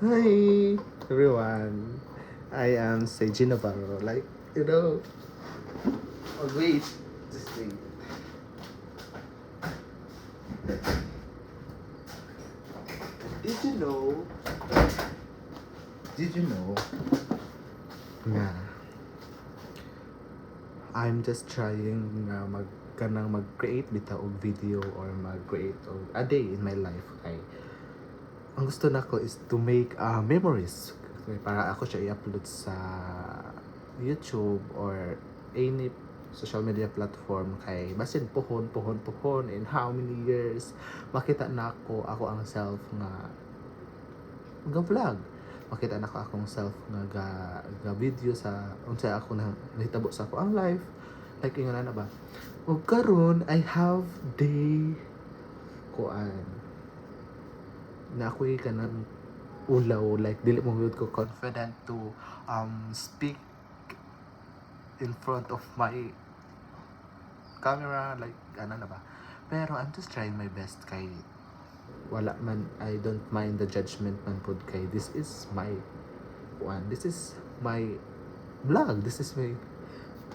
Hi everyone. I am Seiji Navarro. Oh wait, just wait. Did you know? Did you know? Nga, I'm just trying kanang mag-create bitaw og video or mag-create og a day in my life kay ang gusto nako is to make memories. Kay para ako siya i-upload sa YouTube or any social media platform kay basin pohon in how many years makita na ako ang self nga vlog, makita na ko akong self nga ga video sa unsay ako na nahitabo sa ako ang life, like ingon na ba ug karon I have day kuan na ako'y kanang ulaw, like dili mo gyud ko confident to speak in front of my camera, like ano na ba, pero I'm just trying my best kay wala man, I don't mind the judgment man pod kay this is my one, this is my vlog, this is my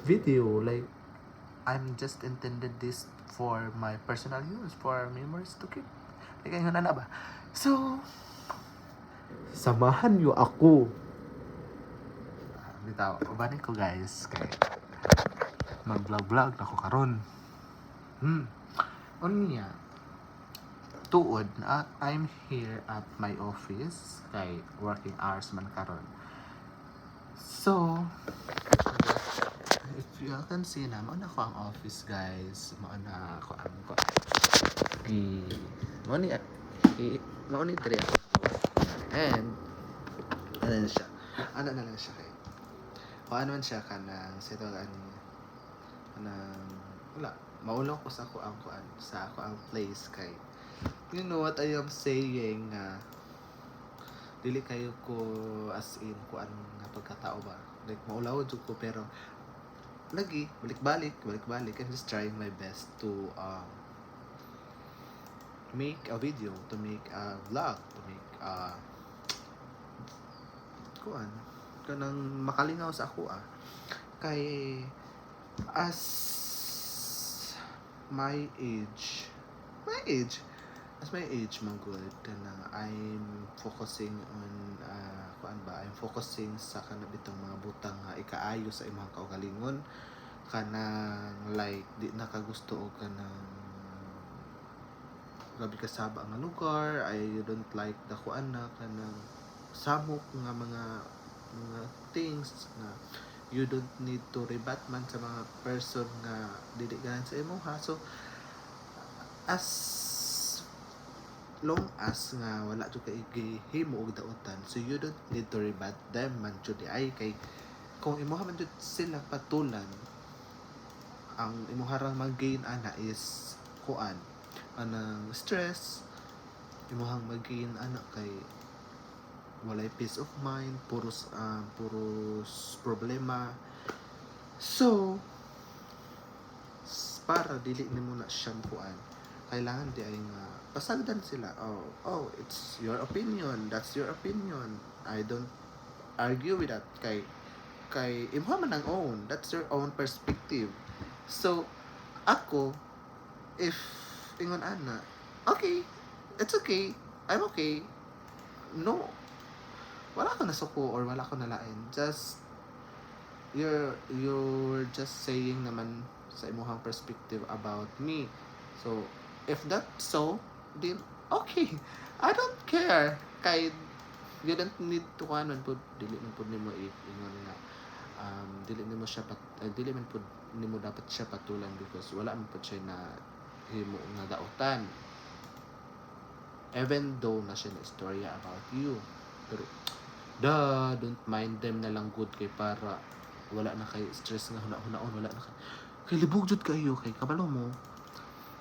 video, like I'm just intended this for my personal use, for memories to keep, like ayun na ba. So samahan niyo ako, bitaw ubanin ko guys kay mag vlog na ko karon. Unya tuod na I'm here at my office kay working hours man karon. So if you can see na mo na ko ang office guys, mo na ko ang ko mo ni dre and ano na siya, ano na lang siya kay o ano man siya kanang sa ito kanang wala maulo ko sa ako ang kuan sa ako ang place kay you know what I am saying nga dili kayo ko as in kuan nga pagkatao ba, like maulaw jud ko pero lagi balik-balik I'm just trying my best to make a video, to make a vlog, to make kuan kanang makalingaw sa ako kay as my age as my age manggod kanang I'm focusing on I'm focusing sa kanabitong mga butang nga ikaayo sa imong kaugalingon, kanang like di na ka gusto og kanang grabe kasaba nga lugar, I don't like the kuan na kanang samok nga mga things na you don't need to rebat man sa mga person nga dili ganan sa imo ha. So as long as nga wala jud kay gihimo og daotan, so you don't need to rebat them man jud ay kay kung imo man jud sila patulan, ang imuharang mag-gain ana is kuan anang stress, imuhang mag-gain ana kay walay peace of mind, puros problema. So para dili nimo na siyang kuan, kailangan di ay nga pasagdan sila. It's your opinion, that's your opinion, I don't argue with that kay imo man ang own, that's your own perspective. So ako, if ingon ana, okay, it's okay, I'm okay, no wala ko nasuko or wala ko nalain, just you're just saying naman sa imong perspective about me. So if that so, then okay, I don't care kay you don't need to kanon pud dili man pud nimo ingon nga dili man pud nimo dapat siya patulan because wala man pud siya na himo nga daotan, even though na siya na istorya about you, pero don't mind them na lang good kay para wala na kay stress nga hunaon wala na kay libog jud kayo kay kabalo mo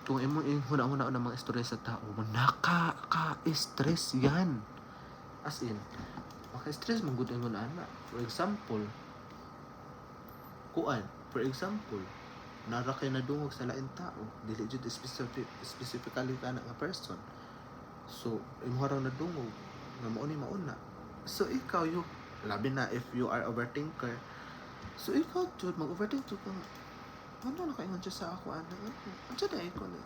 kung imo hunaon ng mga istorya sa tao stress yan, as in maka-stress man gud ingon ana. For example nara kay nadungog sa lain tao, dili jud specifically kana nga person, so imo harang nadungog nga mao ni mauna So ikaw, labi na if you are overthinker, so ikaw jud mag-overthink jud ka. Ano na kaingon siya sa ako ano? Ano na ikaw na?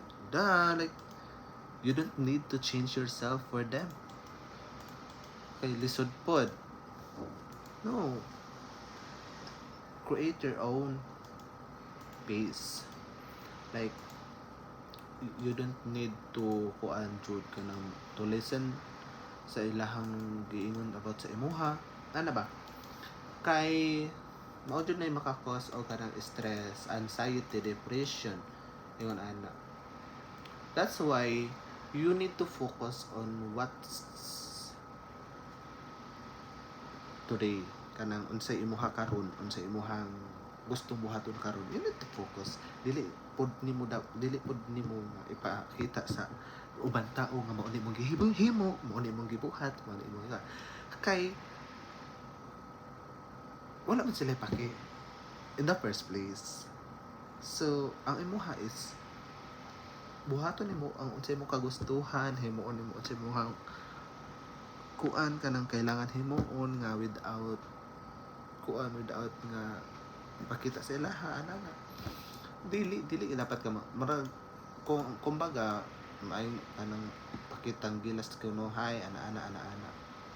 Like you don't need to change yourself for them. Kay lisod pod. No. Create your own pace. Like you don't need to kuan jud ka nang to listen sa ilahang giingon about sa imuha. Ano ba? Kay mao jud na maka-cause og kanang stress, anxiety, depression. Ingon ana. That's why you need to focus on what's today. Kanang unsay imuha karon, unsay imuhang gusto buhaton karon. You need to focus. Dili pod nimo ipakita sa ubang tao nga mao ni mong gihimo, mao ni mong gibuhat, mao ni mong kay wala man sila pake in the first place. So, ang imuha is buhaton nimo ang unsay mo kagustuhan, himuon nimo unsay imong kuan kanang kailangan himuon nga without nga ipakita sa ilaha ana nga. Dili dapat ka marag kumbaga may anang pakitang gilas kuno hay ana.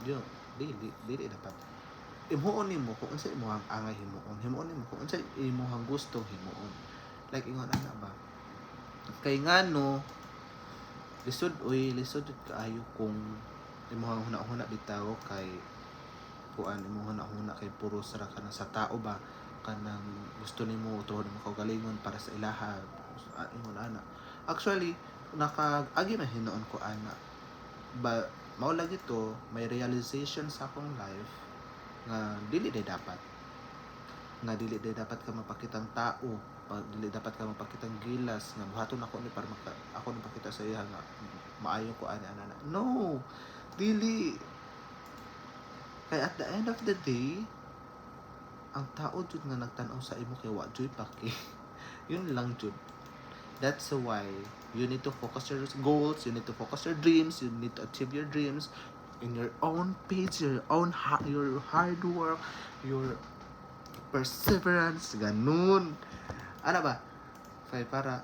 Yo, dili dapat himuon nimo kung unsa imong angay himuon nimo kung unsa imong gusto himuon. Like ingon ana ba, kay ngano lisod kaayo kung imong huna bitaw kay kuan imong huna kay puro sara ka sa tao ba kanang gusto nimo tuhod mo kaugalingon para sa ilaha. Ingon ana, actually nakaagi man hinuon ko ana ba mao lagi to may realization sa akong life nga dili dapat ka mapakitang tao, dili dapat ka mapakitang gilas nga buhaton ako ni para ako napakita sa iya nga maayo ko ana. No, dili. Kay at the end of the day, ang tao jud nga nagtan-aw sa imo kay wa jud paki. Yun lang jud. That's why you need to focus your goals, you need to focus your dreams, you need to achieve your dreams in your own pace, your hard work, your perseverance, ganun. Ano ba? Para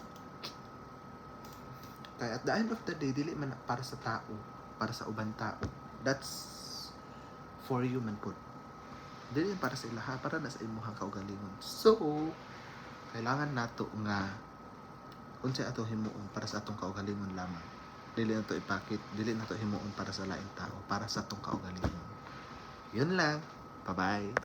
kay at the end of the day, dili man para sa tao, para sa ubang tao. That's for you man po. Dili para sa ilaha, para na sa imuhang kaugalingon. So, kailangan nato nga unsay ato himuon para sa atong kaugalingon lamang. Dili nato ipakit, dili nato himuon para sa laing tao, para sa atong kaugalingon. Yun lang. Bye-bye.